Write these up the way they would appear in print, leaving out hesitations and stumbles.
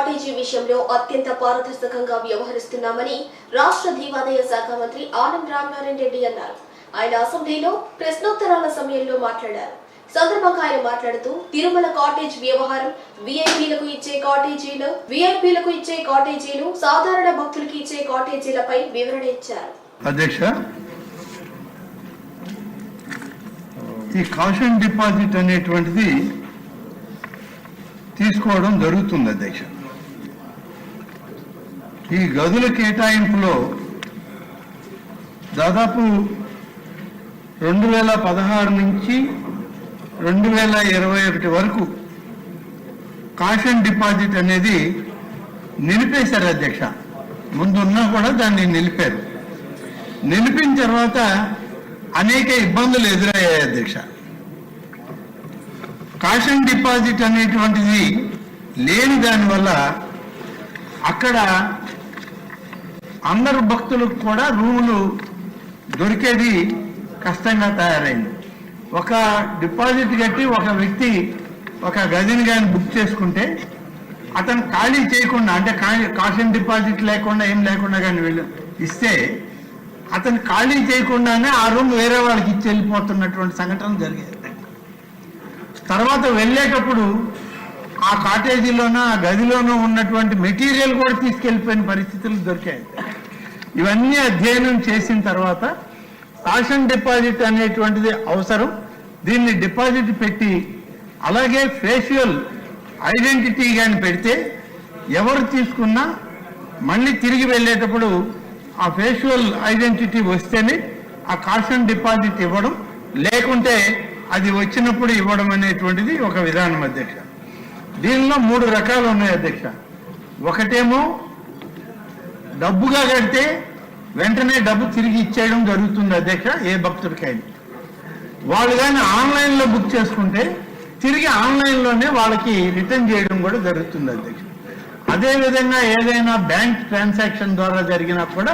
Cottage విషయంలో అత్యంత పారదర్శకంగా వ్యవహరిస్తున్నామని రాష్ట్ర దేవాదాయ శాఖ మంత్రి ఆనం రామనారాయణ రెడ్డి అన్నారు. ఆయన అసెంబ్లీలో ప్రశ్నోత్తరాల సమయంలో మాట్లాడారు. సందర్భంగా ఆయన మాట్లాడుతూ తిరుమల కాటేజ్ వ్యవహారం వీఐపీలకు ఇచ్చే కాటేజీలు సాధారణ భక్తులకు ఇచ్చే కాటేజీలపై వివరణ ఇచ్చారు. అధ్యక్ష, ఈ కాషన్ డిపాజిట్ అనేటువంటిది తీసుకోవడం జరుగుతుంది అధ్యక్ష. ఈ గదుల కేటాయింపులో దాదాపు 2016 నుంచి 2021 వరకు కాషన్ డిపాజిట్ అనేది నిలిపేశారు అధ్యక్ష. ముందున్నా కూడా దాన్ని నిలిపారు. నిలిపిన తర్వాత అనేక ఇబ్బందులు ఎదురయ్యాయి అధ్యక్ష. కాషన్ డిపాజిట్ అనేటువంటిది లేని దానివల్ల అక్కడ అందరు భక్తులకు కూడా రూములు దొరికేది కష్టంగా తయారైంది. ఒక డిపాజిట్ కట్టి ఒక వ్యక్తి ఒక గదిని కానీ బుక్ చేసుకుంటే అతను ఖాళీ చేయకుండా, అంటే కాషన్ డిపాజిట్ లేకుండా ఏం లేకుండా కానీ వీళ్ళు ఇస్తే అతను ఖాళీ చేయకుండానే ఆ రూమ్ వేరే వాళ్ళకి ఇచ్చి వెళ్ళిపోతున్నటువంటి సంఘటన జరిగేది. తర్వాత వెళ్ళేటప్పుడు ఆ కాటేజీలోనూ ఆ గదిలోనూ ఉన్నటువంటి మెటీరియల్ కూడా తీసుకెళ్ళిపోయిన పరిస్థితులు దొరికాయి. ఇవన్నీ అధ్యయనం చేసిన తర్వాత కాషన్ డిపాజిట్ అనేటువంటిది అవసరం, దీన్ని డిపాజిట్ పెట్టి అలాగే ఫేషియల్ ఐడెంటిటీ కానీ పెడితే ఎవరు తీసుకున్నా మళ్ళీ తిరిగి వెళ్ళేటప్పుడు ఆ ఫేషియల్ ఐడెంటిటీ వస్తేనే ఆ కాషన్ డిపాజిట్ ఇవ్వడం, లేకుంటే అది వచ్చినప్పుడు ఇవ్వడం అనేటువంటిది ఒక విధానం అధ్యక్ష. దీనిలో 3 రకాలు ఉన్నాయి అధ్యక్ష. ఒకటేమో డబ్బుగా కడితే వెంటనే డబ్బు తిరిగి ఇచ్చేయడం జరుగుతుంది అధ్యక్ష. ఏ భక్తుడికైనా వాళ్ళు కానీ ఆన్లైన్లో బుక్ చేసుకుంటే తిరిగి ఆన్లైన్లోనే వాళ్ళకి రిటర్న్ చేయడం కూడా జరుగుతుంది అధ్యక్ష. అదేవిధంగా ఏదైనా బ్యాంక్ ట్రాన్సాక్షన్ ద్వారా జరిగినా కూడా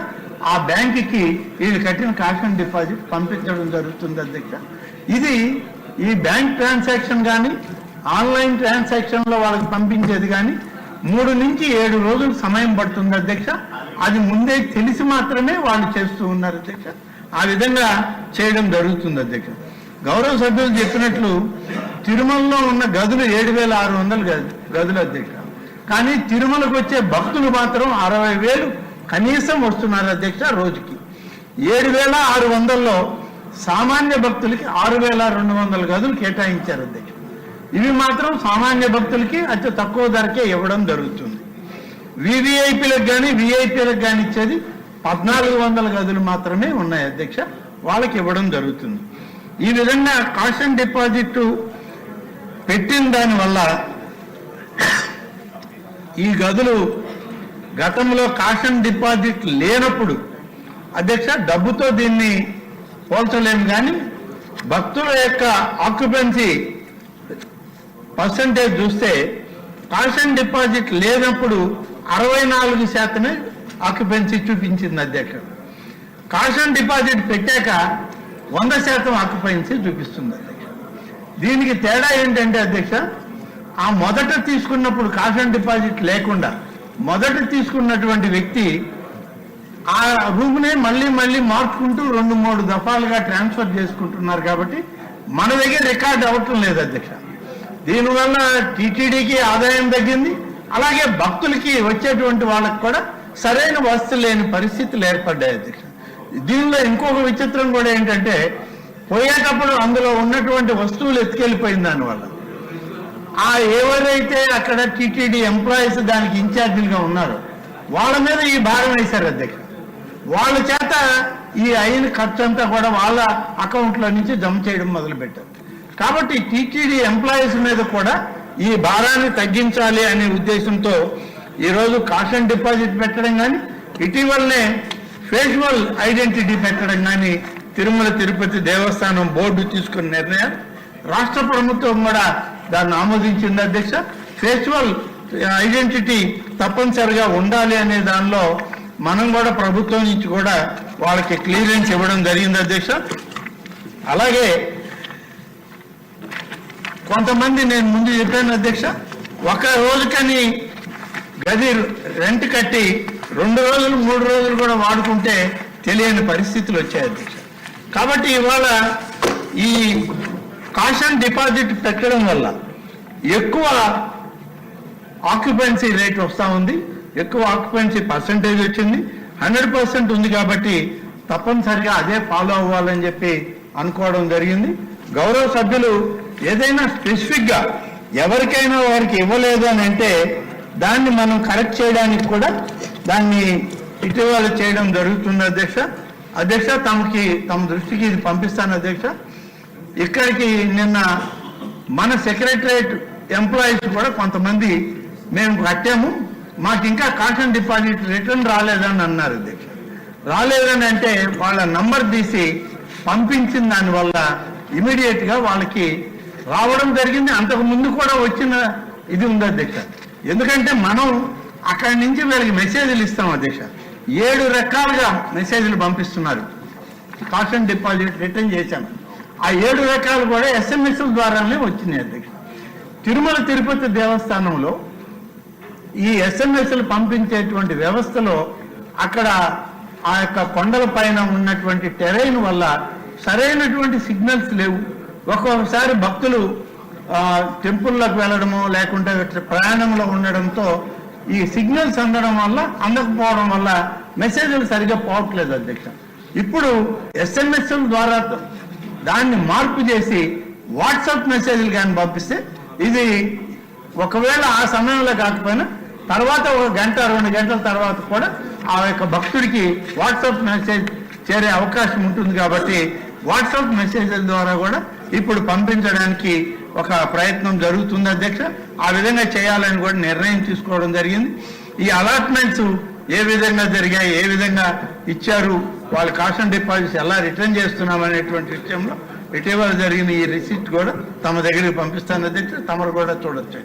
ఆ బ్యాంకుకి వీళ్ళు కట్టిన కాషన్ డిపాజిట్ పంపించడం జరుగుతుంది అధ్యక్ష. ఇది ఈ బ్యాంక్ ట్రాన్సాక్షన్ కానీ ఆన్లైన్ ట్రాన్సాక్షన్లో వాళ్ళకి పంపించేది కానీ 3 నుంచి 7 రోజులు సమయం పడుతుంది అధ్యక్ష. అది ముందే తెలిసి మాత్రమే వాళ్ళు చేస్తూ ఉన్నారు అధ్యక్ష. ఆ విధంగా చేయడం జరుగుతుంది అధ్యక్ష. గౌరవ సభ్యులు చెప్పినట్లు తిరుమలలో ఉన్న గదులు 7,600 గదులు అధ్యక్ష. కానీ తిరుమలకు వచ్చే భక్తులు మాత్రం 60,000 కనీసం వస్తున్నారు అధ్యక్ష రోజుకి. 7,600లో సామాన్య భక్తులకి 6,200 గదులు కేటాయించారు అధ్యక్ష. ఇవి మాత్రం సామాన్య భక్తులకి అతి తక్కువ ధరకే ఇవ్వడం జరుగుతుంది. వివిఐపీలకు కానీ విఐపీలకు కానీ ఇచ్చేది 1,400 గదులు మాత్రమే ఉన్నాయి అధ్యక్ష, వాళ్ళకి ఇవ్వడం జరుగుతుంది. ఈ విధంగా కాషన్ డిపాజిట్ పెట్టిన దానివల్ల ఈ గదులు గతంలో కాషన్ డిపాజిట్ లేనప్పుడు అధ్యక్ష డబ్బుతో దీన్ని పోల్చలేము, కానీ భక్తుల యొక్క ఆక్యుపెన్సీ పర్సంటేజ్ చూస్తే కాషన్ డిపాజిట్ లేనప్పుడు 64% ఆక్యుపెన్సీ చూపించింది అధ్యక్ష. కాషన్ డిపాజిట్ పెట్టాక 100% ఆక్యుపెన్సీ చూపిస్తుంది అధ్యక్ష. దీనికి తేడా ఏంటంటే అధ్యక్ష, ఆ మొదట తీసుకున్నప్పుడు కాషన్ డిపాజిట్ లేకుండా మొదట తీసుకున్నటువంటి వ్యక్తి ఆ రూమ్నే మళ్ళీ మార్చుకుంటూ 2-3 దఫాలుగా ట్రాన్స్ఫర్ చేసుకుంటున్నారు కాబట్టి మన దగ్గర రికార్డ్ అవ్వటం లేదు అధ్యక్ష. దీనివల్ల టీటీడీకి ఆదాయం తగ్గింది, అలాగే భక్తులకి వచ్చేటువంటి వాళ్ళకి కూడా సరైన వసతులు లేని పరిస్థితులు ఏర్పడ్డాయి అధ్యక్ష. దీనిలో ఇంకొక విచిత్రం కూడా ఏంటంటే, పోయేటప్పుడు అందులో ఉన్నటువంటి వస్తువులు ఎత్తుకెళ్ళిపోయింది. దానివల్ల ఎవరైతే అక్కడ టీటీడీ ఎంప్లాయీస్ దానికి ఇన్ఛార్జీలుగా ఉన్నారో వాళ్ళ మీద ఈ భారం వేశారు అధ్యక్ష. వాళ్ళ చేత ఈ అయిన ఖర్చు అంతా కూడా వాళ్ళ అకౌంట్లో నుంచి జమ చేయడం మొదలుపెట్టారు. కాబట్టి టీటీడీ ఎంప్లాయీస్ మీద కూడా ఈ భారాన్ని తగ్గించాలి అనే ఉద్దేశంతో ఈరోజు కాషన్ డిపాజిట్ పెట్టడం కానీ, ఇటీవలనే ఫేషియల్ ఐడెంటిటీ పెట్టడం కానీ తిరుమల తిరుపతి దేవస్థానం బోర్డు తీసుకున్న నిర్ణయం. రాష్ట్ర ప్రభుత్వం కూడా దాన్ని ఆమోదించింది అధ్యక్ష. ఫేషియల్ ఐడెంటిటీ తప్పనిసరిగా ఉండాలి అనే దానిలో మనం కూడా ప్రభుత్వం నుంచి కూడా వాళ్ళకి క్లియరెన్స్ ఇవ్వడం జరిగింది అధ్యక్ష. అలాగే కొంతమంది నేను ముందు చెప్పాను అధ్యక్ష, ఒక రోజుకని గది రెంట్ కట్టి 2 రోజులు 3 రోజులు కూడా వాడుకుంటే తెలియని పరిస్థితులు వచ్చాయి అధ్యక్ష. కాబట్టి ఇవాళ ఈ కాషన్ డిపాజిట్ పెట్టడం వల్ల ఎక్కువ ఆక్యుపెన్సీ రేట్ వస్తూ ఉంది, ఎక్కువ ఆక్యుపెన్సీ పర్సంటేజ్ వచ్చింది, 100% ఉంది. కాబట్టి తప్పనిసరిగా అదే ఫాలో అవ్వాలని చెప్పి అనుకోవడం జరిగింది. గౌరవ సభ్యులు ఏదైనా స్పెసిఫిక్గా ఎవరికైనా వారికి ఇవ్వలేదు అని అంటే దాన్ని మనం కరెక్ట్ చేయడానికి కూడా దాన్ని ఇటీవల చేయడం జరుగుతుంది అధ్యక్ష. తమ దృష్టికి ఇది పంపిస్తాను అధ్యక్ష. ఇక్కడికి నిన్న మన సెక్రటరియట్ ఎంప్లాయీస్ కూడా కొంతమంది మేము కట్టాము, మాకు ఇంకా కాషన్ డిపాజిట్ రిటర్న్ రాలేదని అన్నారు అధ్యక్ష. రాలేదని అంటే వాళ్ళ నంబర్ తీసి పంపించిన దానివల్ల ఇమీడియట్గా వాళ్ళకి రావడం జరిగింది. అంతకు ముందు కూడా వచ్చిన ఇది ఉంది అధ్యక్ష. ఎందుకంటే మనం అక్కడి నుంచి వీళ్ళకి మెసేజ్లు ఇస్తాం అధ్యక్ష. 7 రకాలుగా మెసేజ్లు పంపిస్తున్నారు. కాషన్ డిపాజిట్ రిటర్న్ చేశాను, ఆ 7 రకాలు కూడా SMS ద్వారానే వచ్చినాయి అధ్యక్ష. తిరుమల తిరుపతి దేవస్థానంలో ఈ SMSలు పంపించేటువంటి వ్యవస్థలో అక్కడ ఆ యొక్క కొండల పైన ఉన్నటువంటి టెరైన్ వల్ల సరైనటువంటి సిగ్నల్స్ లేవు. ఒక్కొక్కసారి భక్తులు టెంపుల్లోకి వెళ్ళడము లేకుంటే ప్రయాణంలో ఉండడంతో ఈ సిగ్నల్స్ అందకపోవడం వల్ల మెసేజ్లు సరిగ్గా పోవట్లేదు అధ్యక్ష. ఇప్పుడు SMS ద్వారా దాన్ని మార్పు చేసి వాట్సాప్ మెసేజ్లు కానీ పంపిస్తే ఇది ఒకవేళ ఆ సమయంలో కాకపోయినా తర్వాత 1 గంట 2 గంటల తర్వాత కూడా ఆ యొక్క భక్తుడికి వాట్సాప్ మెసేజ్ చేరే అవకాశం ఉంటుంది. కాబట్టి వాట్సాప్ మెసేజ్ల ద్వారా కూడా ఇప్పుడు పంపించడానికి ఒక ప్రయత్నం జరుగుతుంది అధ్యక్ష. ఆ విధంగా చేయాలని కూడా నిర్ణయం తీసుకోవడం జరిగింది. ఈ అలాట్మెంట్స్ ఏ విధంగా జరిగాయి, ఏ విధంగా ఇచ్చారు, వాళ్ళ కాషన్ డిపాజిట్స్ ఎలా రిటర్న్ చేస్తున్నాం అనేటువంటి విషయంలో ఇటీవల జరిగిన ఈ రిసిప్ట్ కూడా తమ దగ్గరికి పంపిస్తాను అధ్యక్ష. తమరు కూడా చూడొచ్చు.